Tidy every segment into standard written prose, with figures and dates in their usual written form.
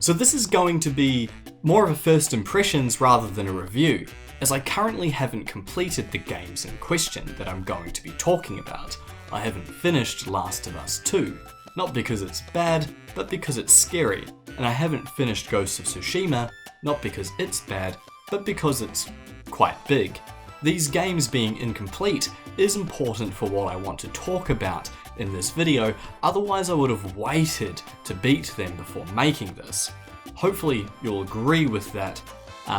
So this is going to be more of a first impressions rather than a review, as I currently haven't completed the games in question that I'm going to be talking about. I haven't finished Last of Us 2, not because it's bad, but because it's scary, and I haven't finished Ghost of Tsushima, not because it's bad, but because it's quite big. These games being incomplete is important for what I want to talk about in this video, otherwise I would have waited to beat them before making this. Hopefully you'll agree with that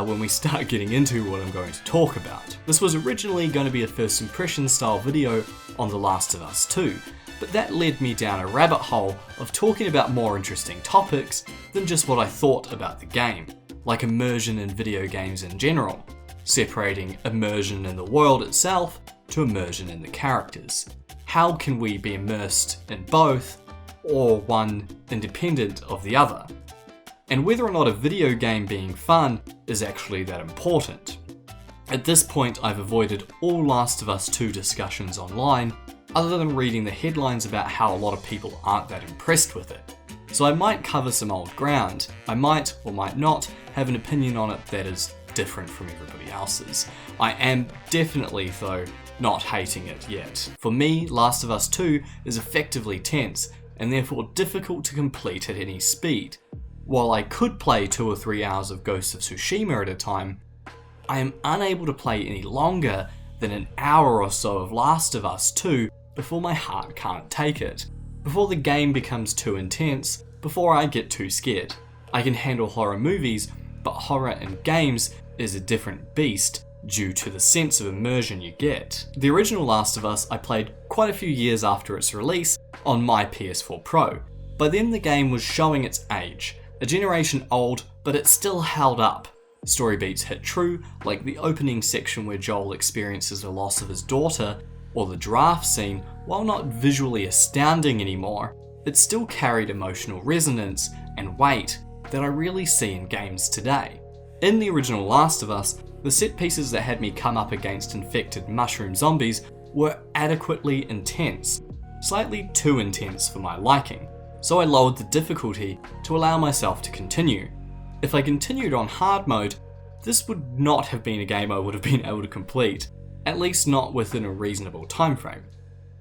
when we start getting into what I'm going to talk about. This was originally going to be a first impression style video on The Last of Us 2, but that led me down a rabbit hole of talking about more interesting topics than just what I thought about the game, like immersion in video games in general, separating immersion in the world itself to immersion in the characters. How can we be immersed in both, or one independent of the other? And whether or not a video game being fun is actually that important. At this point, I've avoided all Last of Us 2 discussions online, other than reading the headlines about how a lot of people aren't that impressed with it. So I might cover some old ground. I might, or might not, have an opinion on it that is different from everybody else's. I am definitely, though, not hating it yet. For me, Last of Us 2 is effectively tense, and therefore difficult to complete at any speed. While I could play 2 or 3 hours of Ghost of Tsushima at a time, I am unable to play any longer than an hour or so of Last of Us 2 before my heart can't take it, before the game becomes too intense, before I get too scared. I can handle horror movies, but horror in games is a different beast due to the sense of immersion you get. The original Last of Us I played quite a few years after its release on my PS4 Pro. By then the game was showing its age, a generation old, but it still held up. Story beats hit true, like the opening section where Joel experiences the loss of his daughter, or the giraffe scene. While not visually astounding anymore, it still carried emotional resonance and weight that I really see in games today. In the original Last of Us, the set pieces that had me come up against infected mushroom zombies were adequately intense, slightly too intense for my liking, so I lowered the difficulty to allow myself to continue. If I continued on hard mode, this would not have been a game I would have been able to complete, at least not within a reasonable time frame.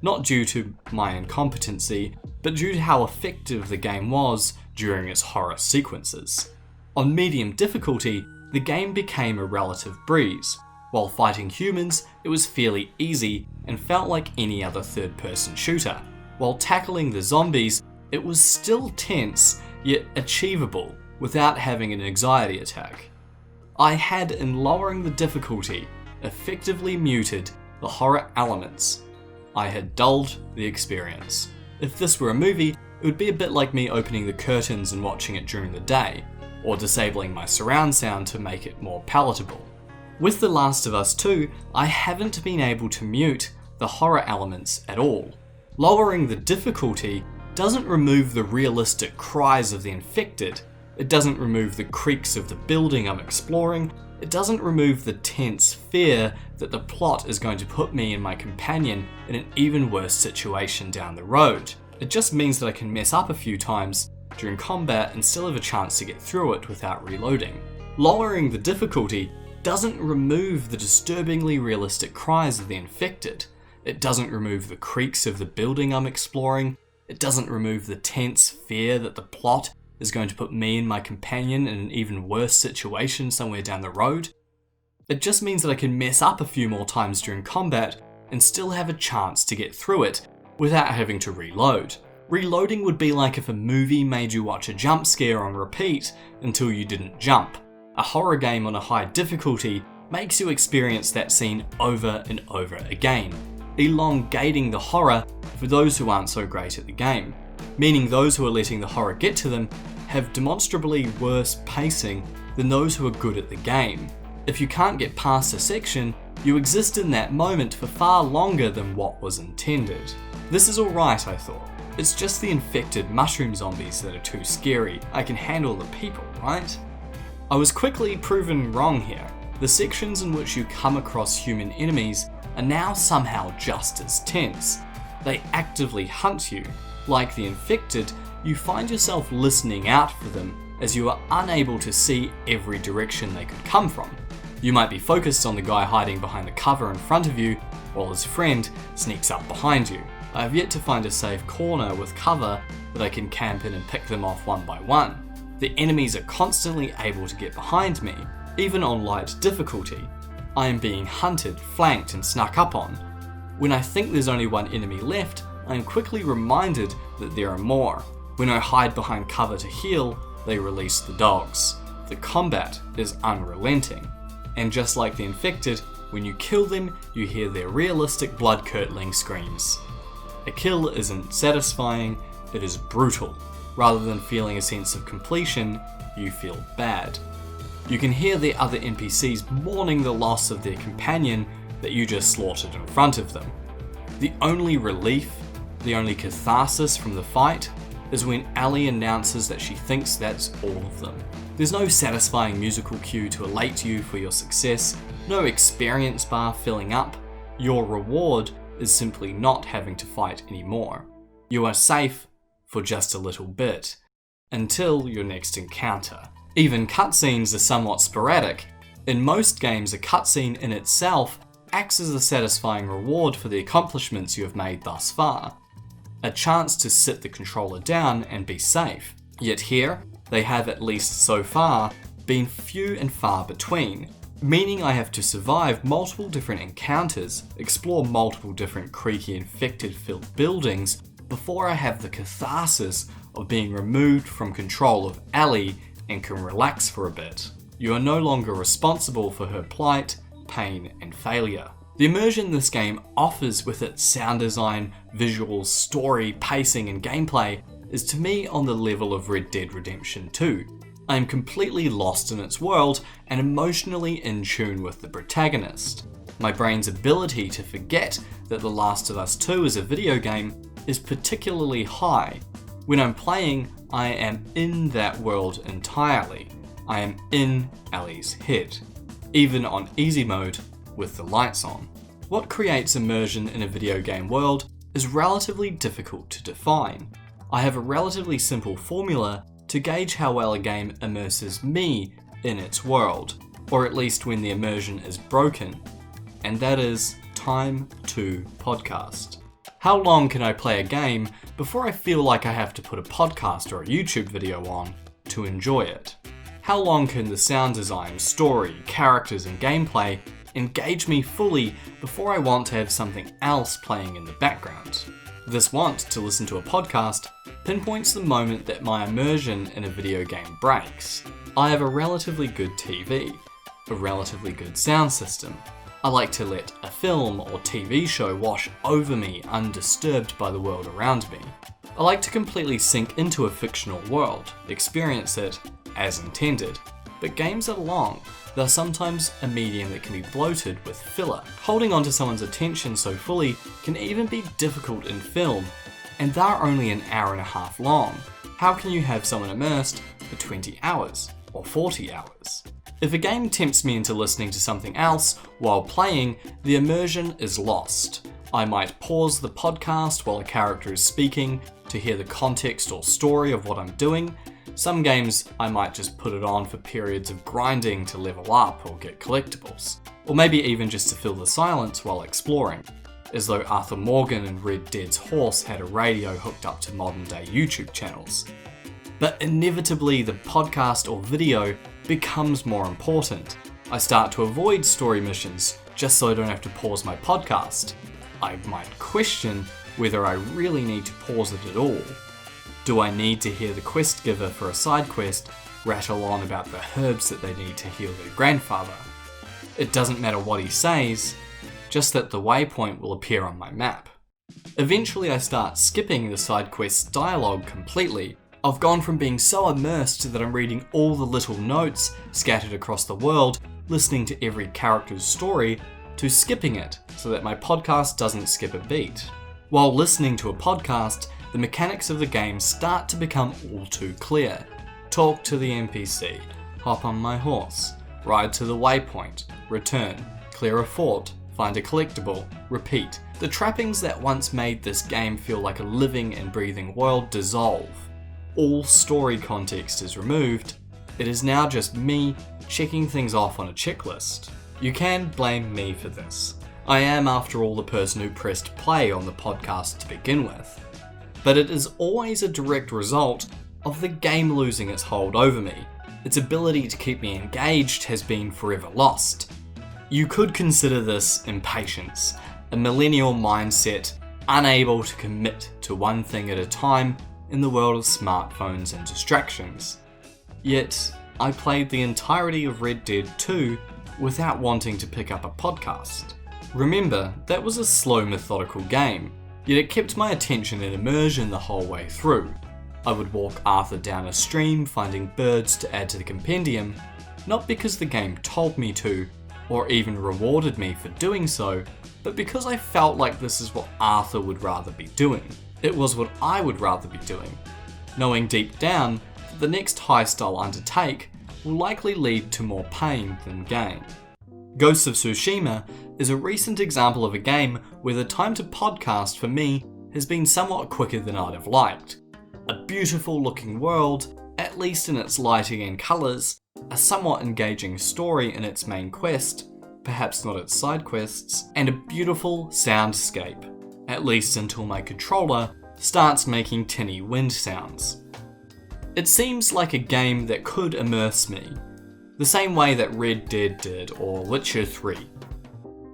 Not due to my incompetency, but due to how effective the game was during its horror sequences. On medium difficulty, the game became a relative breeze. While fighting humans, it was fairly easy and felt like any other third-person shooter. While tackling the zombies, it was still tense, yet achievable, without having an anxiety attack. I had, in lowering the difficulty, effectively muted the horror elements. I had dulled the experience. If this were a movie, it would be a bit like me opening the curtains and watching it during the day, or disabling my surround sound to make it more palatable. With The Last of Us 2, I haven't been able to mute the horror elements at all. Lowering the difficulty doesn't remove the realistic cries of the infected, it doesn't remove the creaks of the building I'm exploring, it doesn't remove the tense fear that the plot is going to put me and my companion in an even worse situation down the road. It just means that I can mess up a few times during combat and still have a chance to get through it without reloading. Lowering the difficulty doesn't remove the disturbingly realistic cries of the infected. It doesn't remove the creaks of the building I'm exploring. It doesn't remove the tense fear that the plot is going to put me and my companion in an even worse situation somewhere down the road. It just means that I can mess up a few more times during combat and still have a chance to get through it without having to reload. Reloading would be like if a movie made you watch a jump scare on repeat until you didn't jump. A horror game on a high difficulty makes you experience that scene over and over again, elongating the horror for those who aren't so great at the game, meaning those who are letting the horror get to them have demonstrably worse pacing than those who are good at the game. If you can't get past a section, you exist in that moment for far longer than what was intended. This is alright, I thought. It's just the infected mushroom zombies that are too scary. I can handle the people, right? I was quickly proven wrong here. The sections in which you come across human enemies are now somehow just as tense. They actively hunt you. Like the infected, you find yourself listening out for them as you are unable to see every direction they could come from. You might be focused on the guy hiding behind the cover in front of you, while his friend sneaks up behind you. I have yet to find a safe corner with cover that I can camp in and pick them off one by one. The enemies are constantly able to get behind me, even on light difficulty. I am being hunted, flanked and snuck up on. When I think there's only one enemy left, I am quickly reminded that there are more. When I hide behind cover to heal, they release the dogs. The combat is unrelenting. And just like the infected, when you kill them, you hear their realistic blood-curdling screams. A kill isn't satisfying, it is brutal. Rather than feeling a sense of completion, you feel bad. You can hear the other NPCs mourning the loss of their companion that you just slaughtered in front of them. The only relief, the only catharsis from the fight, is when Ellie announces that she thinks that's all of them. There's no satisfying musical cue to elate you for your success, no experience bar filling up. Your reward is simply not having to fight anymore. You are safe for just a little bit, until your next encounter. Even cutscenes are somewhat sporadic. In most games, a cutscene in itself acts as a satisfying reward for the accomplishments you have made thus far. A chance to sit the controller down and be safe. Yet here, they have, at least so far, been few and far between, meaning I have to survive multiple different encounters, explore multiple different creaky infected-filled buildings, before I have the catharsis of being removed from control of Ellie and can relax for a bit. You are no longer responsible for her plight, pain, and failure. The immersion this game offers with its sound design, visuals, story, pacing, and gameplay is to me on the level of Red Dead Redemption 2. I am completely lost in its world and emotionally in tune with the protagonist. My brain's ability to forget that The Last of Us 2 is a video game is particularly high. When I'm playing, I am in that world entirely. I am in Ellie's head, even on easy mode with the lights on. What creates immersion in a video game world is relatively difficult to define. I have a relatively simple formula to gauge how well a game immerses me in its world, or at least when the immersion is broken, and that is time to podcast. How long can I play a game before I feel like I have to put a podcast or a YouTube video on to enjoy it? How long can the sound design, story, characters and gameplay engage me fully before I want to have something else playing in the background? This want to listen to a podcast pinpoints the moment that my immersion in a video game breaks. I have a relatively good TV, a relatively good sound system. I like to let a film or TV show wash over me undisturbed by the world around me. I like to completely sink into a fictional world, experience it as intended. But games are long. They're sometimes a medium that can be bloated with filler. Holding onto someone's attention so fully can even be difficult in film, and they're only an hour and a half long. How can you have someone immersed for 20 hours or 40 hours? If a game tempts me into listening to something else while playing, the immersion is lost. I might pause the podcast while a character is speaking to hear the context or story of what I'm doing. Some games I might just put it on for periods of grinding to level up or get collectibles, or maybe even just to fill the silence while exploring, as though Arthur Morgan and Red Dead's horse had a radio hooked up to modern day YouTube channels. But inevitably the podcast or video becomes more important. I start to avoid story missions just so I don't have to pause my podcast. I might question whether I really need to pause it at all. Do I need to hear the quest giver for a side quest rattle on about the herbs that they need to heal their grandfather? It doesn't matter what he says, just that the waypoint will appear on my map. Eventually I start skipping the side quest's dialogue completely. I've gone from being so immersed that I'm reading all the little notes scattered across the world, listening to every character's story, to skipping it so that my podcast doesn't skip a beat. While listening to a podcast, the mechanics of the game start to become all too clear. Talk to the NPC, hop on my horse, ride to the waypoint, return, clear a fort, find a collectible, repeat. The trappings that once made this game feel like a living and breathing world dissolve. all story context is removed, it is now just me checking things off on a checklist. You can blame me for this. I am, after all, the person who pressed play on the podcast to begin with. But it is always a direct result of the game losing its hold over me. Its ability to keep me engaged has been forever lost. You could consider this impatience, a millennial mindset unable to commit to one thing at a time in the world of smartphones and distractions. Yet, I played the entirety of Red Dead 2 without wanting to pick up a podcast. Remember, that was a slow, methodical game, yet it kept my attention and immersion the whole way through. I would walk Arthur down a stream finding birds to add to the compendium, not because the game told me to, or even rewarded me for doing so, but because I felt like this is what Arthur would rather be doing. It was what I would rather be doing, knowing deep down that the next heist I'll undertake will likely lead to more pain than gain. Ghosts of Tsushima is a recent example of a game where the time to podcast for me has been somewhat quicker than I'd have liked. A beautiful looking world, at least in its lighting and colours, a somewhat engaging story in its main quest, perhaps not its side quests, and a beautiful soundscape, at least until my controller starts making tinny wind sounds. It seems like a game that could immerse me, the same way that Red Dead did or Witcher 3.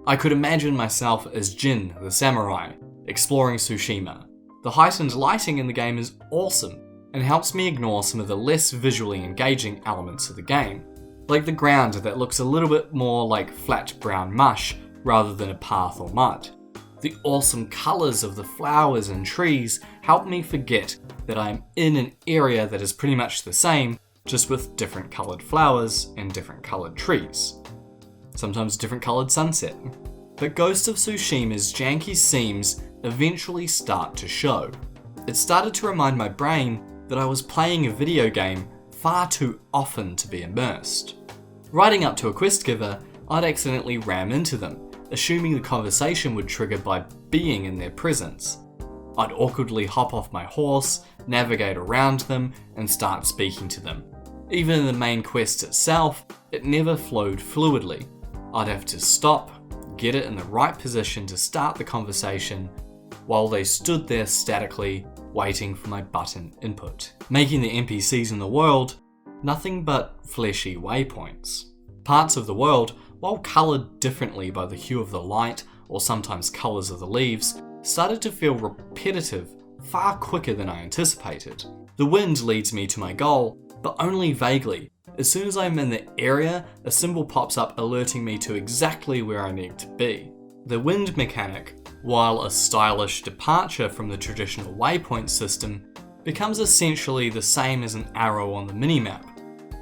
I could imagine myself as Jin, the samurai, exploring Tsushima. The heightened lighting in the game is awesome and helps me ignore some of the less visually engaging elements of the game, like the ground that looks a little bit more like flat brown mush rather than a path or mud. The awesome colours of the flowers and trees help me forget that I am in an area that is pretty much the same, just with different coloured flowers and different coloured trees. Sometimes different coloured sunset. But Ghost of Tsushima's janky seams eventually start to show. It started to remind my brain that I was playing a video game far too often to be immersed. Riding up to a quest giver, I'd accidentally ram into them, assuming the conversation would trigger by being in their presence. I'd awkwardly hop off my horse, navigate around them, and start speaking to them. Even in the main quest itself, it never flowed fluidly. I'd have to stop, get it in the right position to start the conversation, while they stood there statically, waiting for my button input, making the NPCs in the world nothing but fleshy waypoints. Parts of the world, while coloured differently by the hue of the light or sometimes colours of the leaves, started to feel repetitive far quicker than I anticipated. The wind leads me to my goal, but only vaguely. As soon as I'm in the area, a symbol pops up alerting me to exactly where I need to be. The wind mechanic, while a stylish departure from the traditional waypoint system, becomes essentially the same as an arrow on the minimap.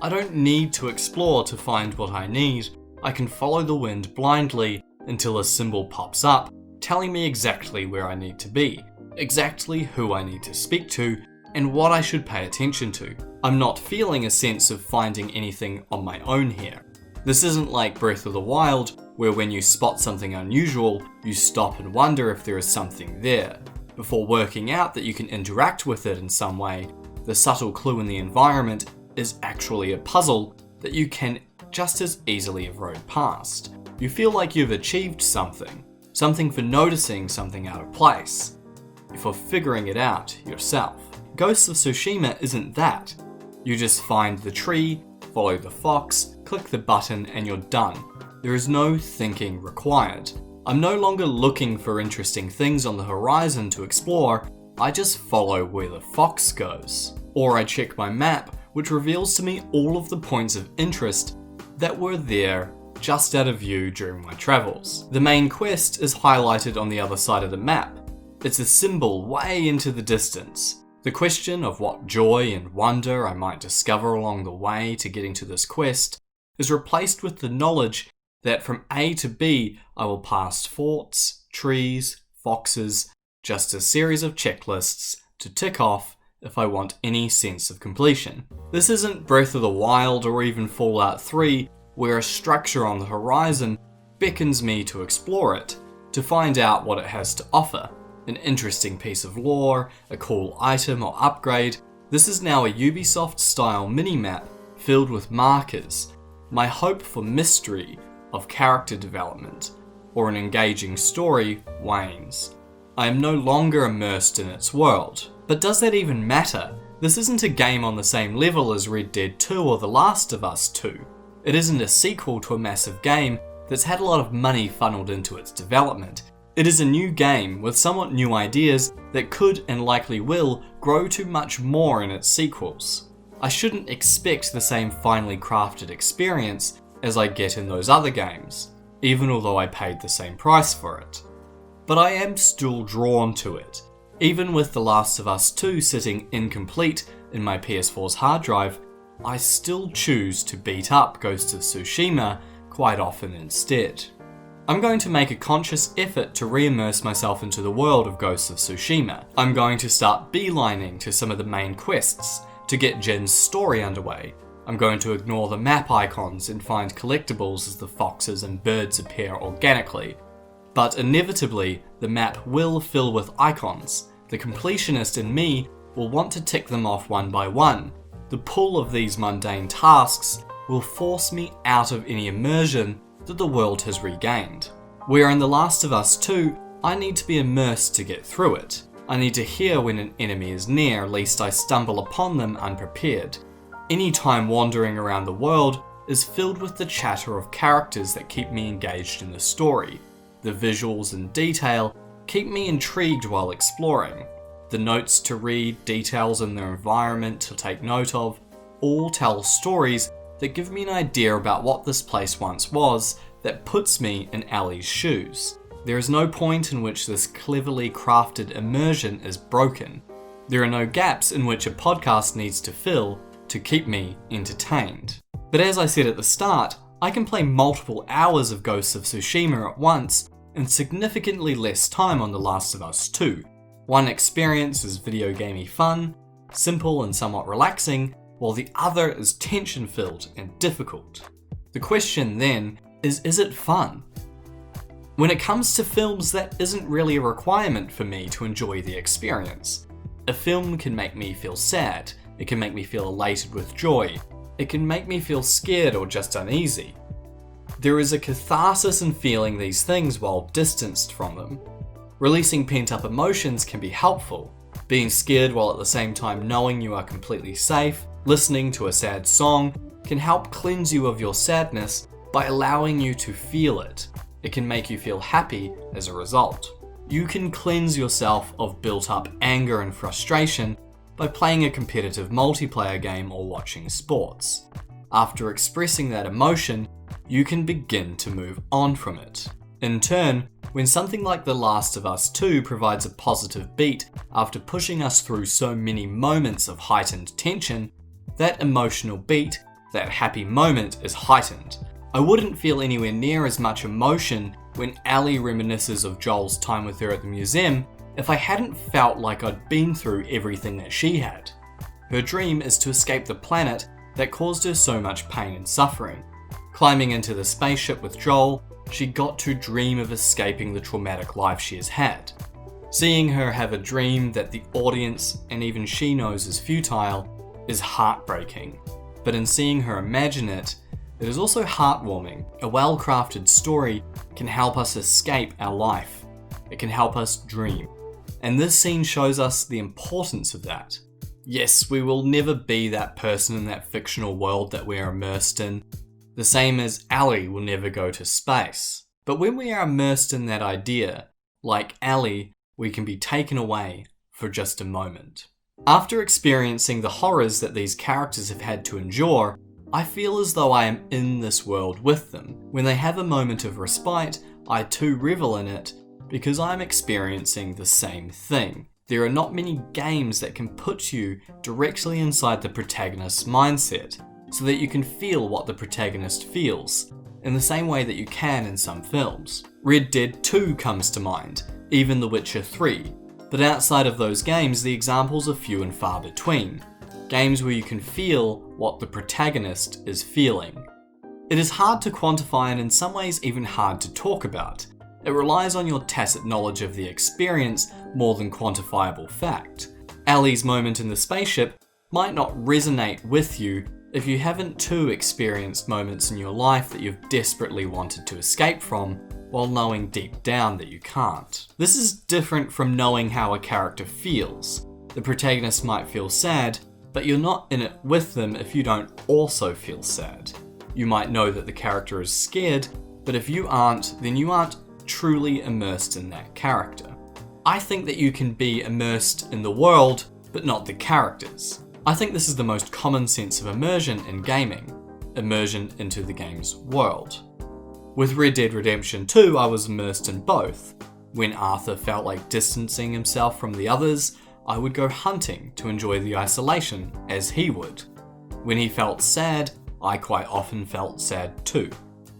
I don't need to explore to find what I need. I can follow the wind blindly until a symbol pops up, telling me exactly where I need to be, exactly who I need to speak to, and what I should pay attention to. I'm not feeling a sense of finding anything on my own here. This isn't like Breath of the Wild, where when you spot something unusual, you stop and wonder if there is something there. Before working out that you can interact with it in some way, the subtle clue in the environment is actually a puzzle that you can just as easily erode past. You feel like you've achieved something for noticing something out of place, for figuring it out yourself. Ghosts of Tsushima isn't that. You just find the tree, follow the fox, click the button, and you're done. There is no thinking required. I'm no longer looking for interesting things on the horizon to explore, I just follow where the fox goes. Or I check my map, which reveals to me all of the points of interest that were there just out of view during my travels. The main quest is highlighted on the other side of the map. It's a symbol way into the distance. The question of what joy and wonder I might discover along the way to getting to this quest is replaced with the knowledge that from A to B I will pass forts, trees, foxes, just a series of checklists to tick off if I want any sense of completion. This isn't Breath of the Wild or even Fallout 3, where a structure on the horizon beckons me to explore it, to find out what it has to offer. An interesting piece of lore, a cool item or upgrade, This is now a Ubisoft-style minimap filled with markers. My hope for mystery of character development or an engaging story wanes. I am no longer immersed in its world. But does that even matter? This isn't a game on the same level as Red Dead 2 or The Last of Us 2. It isn't a sequel to a massive game that's had a lot of money funneled into its development. It is a new game with somewhat new ideas that could and likely will grow to much more in its sequels. I shouldn't expect the same finely crafted experience as I get in those other games, even although I paid the same price for it. But I am still drawn to it. Even with The Last of Us 2 sitting incomplete in my PS4's hard drive, I still choose to beat up Ghost of Tsushima quite often instead. I'm going to make a conscious effort to re-immerse myself into the world of Ghost of Tsushima. I'm going to start beelining to some of the main quests to get Jin's story underway. I'm going to ignore the map icons and find collectibles as the foxes and birds appear organically. But inevitably, the map will fill with icons. The completionist in me will want to tick them off one by one. The pull of these mundane tasks will force me out of any immersion that the world has regained. Where in The Last of Us 2, I need to be immersed to get through it. I need to hear when an enemy is near, lest I stumble upon them unprepared. Any time wandering around the world is filled with the chatter of characters that keep me engaged in the story. The visuals and detail keep me intrigued while exploring. The notes to read, details in the environment to take note of, all tell stories that give me an idea about what this place once was that puts me in Ellie's shoes. There is no point in which this cleverly crafted immersion is broken. There are no gaps in which a podcast needs to fill to keep me entertained. But as I said at the start, I can play multiple hours of Ghosts of Tsushima at once in significantly less time on The Last of Us 2. One experience is video gamey fun, simple and somewhat relaxing, while the other is tension-filled and difficult. The question then is it fun? When it comes to films, that isn't really a requirement for me to enjoy the experience. A film can make me feel sad, it can make me feel elated with joy, it can make me feel scared or just uneasy. There is a catharsis in feeling these things while distanced from them. Releasing pent-up emotions can be helpful. Being scared while at the same time knowing you are completely safe, listening to a sad song, can help cleanse you of your sadness by allowing you to feel it. It can make you feel happy as a result. You can cleanse yourself of built-up anger and frustration by playing a competitive multiplayer game or watching sports. After expressing that emotion, you can begin to move on from it. In turn, when something like The Last of Us 2 provides a positive beat after pushing us through so many moments of heightened tension, that emotional beat, that happy moment is heightened. I wouldn't feel anywhere near as much emotion when Ellie reminisces of Joel's time with her at the museum if I hadn't felt like I'd been through everything that she had. Her dream is to escape the planet that caused her so much pain and suffering. Climbing into the spaceship with Joel, she got to dream of escaping the traumatic life she has had. Seeing her have a dream that the audience and even she knows is futile is heartbreaking. But in seeing her imagine it, it is also heartwarming. A well-crafted story can help us escape our life. It can help us dream. And this scene shows us the importance of that. Yes, we will never be that person in that fictional world that we are immersed in. The same as Ellie will never go to space. But when we are immersed in that idea, like Ellie, we can be taken away for just a moment. After experiencing the horrors that these characters have had to endure, I feel as though I am in this world with them. When they have a moment of respite, I too revel in it because I'm experiencing the same thing. There are not many games that can put you directly inside the protagonist's mindset, so that you can feel what the protagonist feels, in the same way that you can in some films. Red Dead 2 comes to mind, even The Witcher 3, but outside of those games the examples are few and far between. Games where you can feel what the protagonist is feeling. It is hard to quantify and in some ways even hard to talk about. It relies on your tacit knowledge of the experience more than quantifiable fact. Ellie's moment in the spaceship might not resonate with you if you haven't too experienced moments in your life that you've desperately wanted to escape from while knowing deep down that you can't. This is different from knowing how a character feels. The protagonist might feel sad, but you're not in it with them if you don't also feel sad. You might know that the character is scared, but if you aren't, then you aren't truly immersed in that character. I think that you can be immersed in the world, but not the characters. I think this is the most common sense of immersion in gaming. Immersion into the game's world. With Red Dead Redemption 2, I was immersed in both. When Arthur felt like distancing himself from the others, I would go hunting to enjoy the isolation, as he would. When he felt sad, I quite often felt sad too.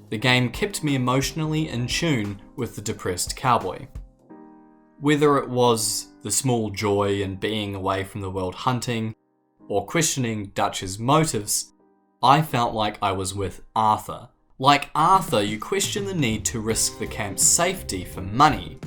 The game kept me emotionally in tune with the depressed cowboy. Whether it was the small joy in being away from the world hunting, or questioning Dutch's motives, I felt like I was with Arthur. Like Arthur, you question the need to risk the camp's safety for money,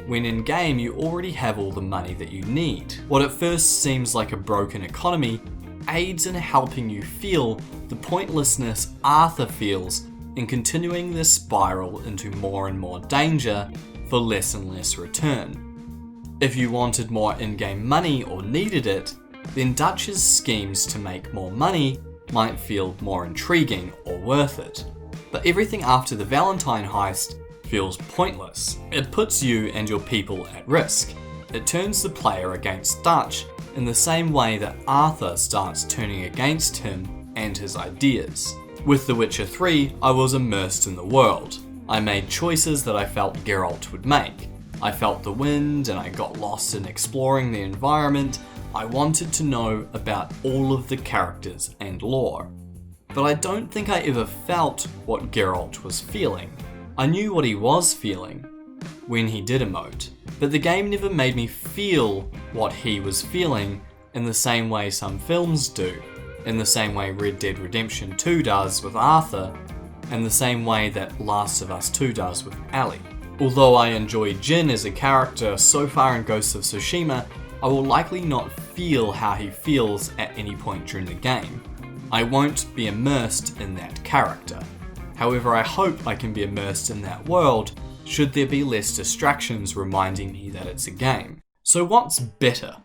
when in game you already have all the money that you need. What at first seems like a broken economy aids in helping you feel the pointlessness Arthur feels in continuing this spiral into more and more danger for less and less return. If you wanted more in-game money or needed it, then Dutch's schemes to make more money might feel more intriguing or worth it. But everything after the Valentine heist feels pointless. It puts you and your people at risk. It turns the player against Dutch in the same way that Arthur starts turning against him and his ideas. With The Witcher 3, I was immersed in the world. I made choices that I felt Geralt would make. I felt the wind and I got lost in exploring the environment. I wanted to know about all of the characters and lore. But I don't think I ever felt what Geralt was feeling. I knew what he was feeling when he did emote, but the game never made me feel what he was feeling in the same way some films do, in the same way Red Dead Redemption 2 does with Arthur, and the same way that Last of Us 2 does with Ellie. Although I enjoy Jin as a character so far in Ghosts of Tsushima, I will likely not feel how he feels at any point during the game. I won't be immersed in that character. However, I hope I can be immersed in that world should there be less distractions reminding me that it's a game. So what's better?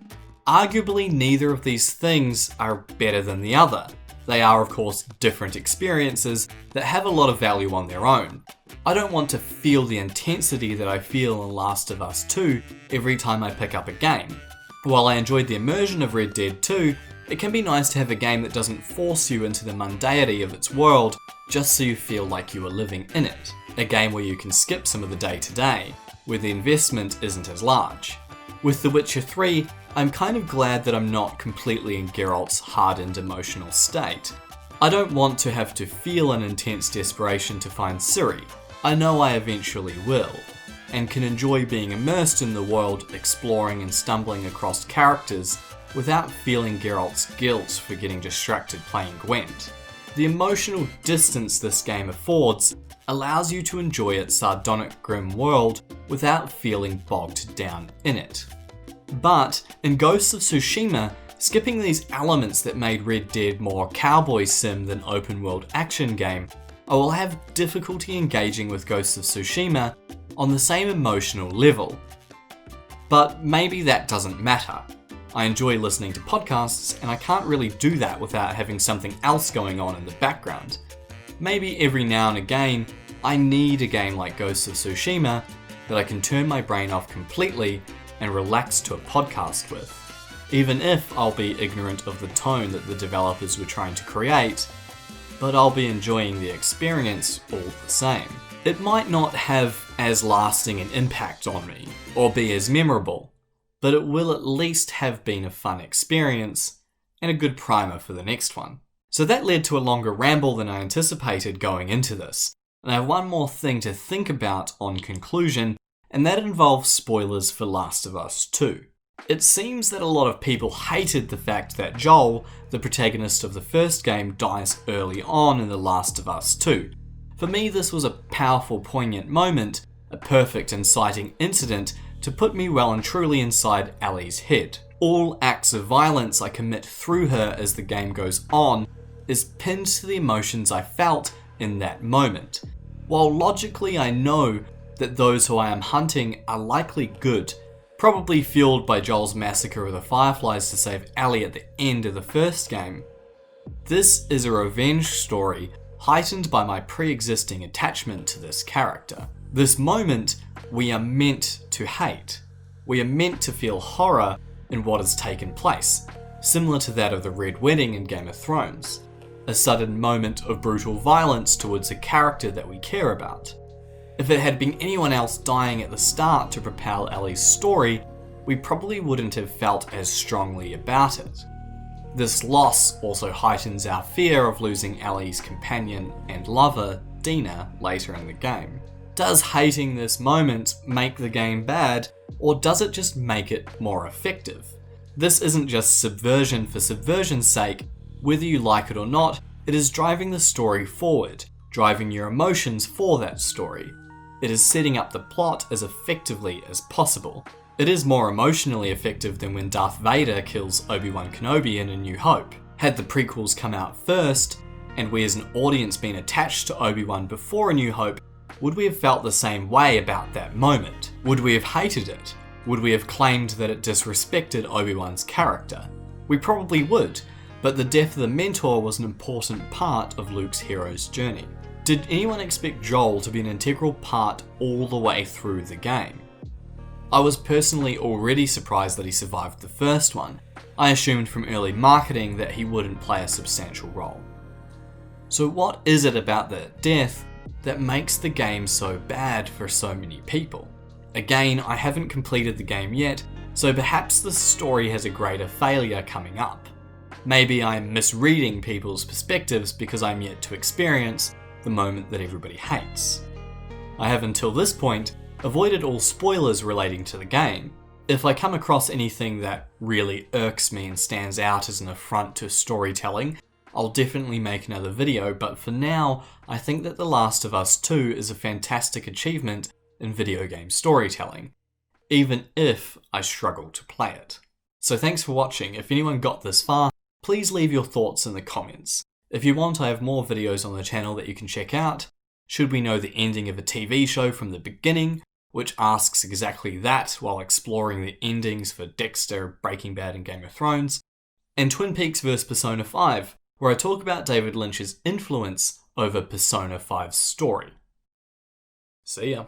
Arguably neither of these things are better than the other. They are of course different experiences that have a lot of value on their own. I don't want to feel the intensity that I feel in Last of Us 2 every time I pick up a game. While I enjoyed the immersion of Red Dead 2, it can be nice to have a game that doesn't force you into the mundanity of its world just so you feel like you are living in it. A game where you can skip some of the day-to-day, where the investment isn't as large. With The Witcher 3, I'm kind of glad that I'm not completely in Geralt's hardened emotional state. I don't want to have to feel an intense desperation to find Ciri. I know I eventually will, and can enjoy being immersed in the world, exploring and stumbling across characters without feeling Geralt's guilt for getting distracted playing Gwent. The emotional distance this game affords allows you to enjoy its sardonic grim world without feeling bogged down in it. But in Ghosts of Tsushima, skipping these elements that made Red Dead more cowboy sim than open world action game, I will have difficulty engaging with Ghosts of Tsushima on the same emotional level. But maybe that doesn't matter. I enjoy listening to podcasts, and I can't really do that without having something else going on in the background. Maybe every now and again, I need a game like Ghosts of Tsushima that I can turn my brain off completely and relax to a podcast with, even if I'll be ignorant of the tone that the developers were trying to create, but I'll be enjoying the experience all the same. It might not have as lasting an impact on me, or be as memorable, but it will at least have been a fun experience, and a good primer for the next one. So that led to a longer ramble than I anticipated going into this, and I have one more thing to think about on conclusion, and that involves spoilers for Last of Us 2. It seems that a lot of people hated the fact that Joel, the protagonist of the first game, dies early on in The Last of Us 2. For me, this was a powerful, poignant moment, a perfect inciting incident to put me well and truly inside Ellie's head. All acts of violence I commit through her as the game goes on is pinned to the emotions I felt in that moment. While logically I know that those who I am hunting are likely good, probably fueled by Joel's massacre of the Fireflies to save Ellie at the end of the first game, this is a revenge story heightened by my pre-existing attachment to this character. This moment we are meant to hate. We are meant to feel horror in what has taken place, similar to that of the Red Wedding in Game of Thrones. A sudden moment of brutal violence towards a character that we care about. If it had been anyone else dying at the start to propel Ellie's story, we probably wouldn't have felt as strongly about it. This loss also heightens our fear of losing Ellie's companion and lover, Dina, later in the game. Does hating this moment make the game bad, or does it just make it more effective? This isn't just subversion for subversion's sake. Whether you like it or not, it is driving the story forward, driving your emotions for that story. It is setting up the plot as effectively as possible. It is more emotionally effective than when Darth Vader kills Obi-Wan Kenobi in A New Hope. Had the prequels come out first, and we as an audience been attached to Obi-Wan before A New Hope, would we have felt the same way about that moment? Would we have hated it? Would we have claimed that it disrespected Obi-Wan's character? We probably would, but the death of the mentor was an important part of Luke's hero's journey. Did anyone expect Joel to be an integral part all the way through the game? I was personally already surprised that he survived the first one. I assumed from early marketing that he wouldn't play a substantial role. So what is it about that death that makes the game so bad for so many people? Again, I haven't completed the game yet, so perhaps the story has a greater failure coming up. Maybe I'm misreading people's perspectives because I'm yet to experience the moment that everybody hates. I have until this point avoided all spoilers relating to the game. If I come across anything that really irks me and stands out as an affront to storytelling, I'll definitely make another video, but for now, I think that The Last of Us 2 is a fantastic achievement in video game storytelling, even if I struggle to play it. So thanks for watching. If anyone got this far, please leave your thoughts in the comments. If you want, I have more videos on the channel that you can check out. Should we know the ending of a TV show from the beginning, which asks exactly that while exploring the endings for Dexter, Breaking Bad, and Game of Thrones. And Twin Peaks vs Persona 5, where I talk about David Lynch's influence over Persona 5's story. See ya.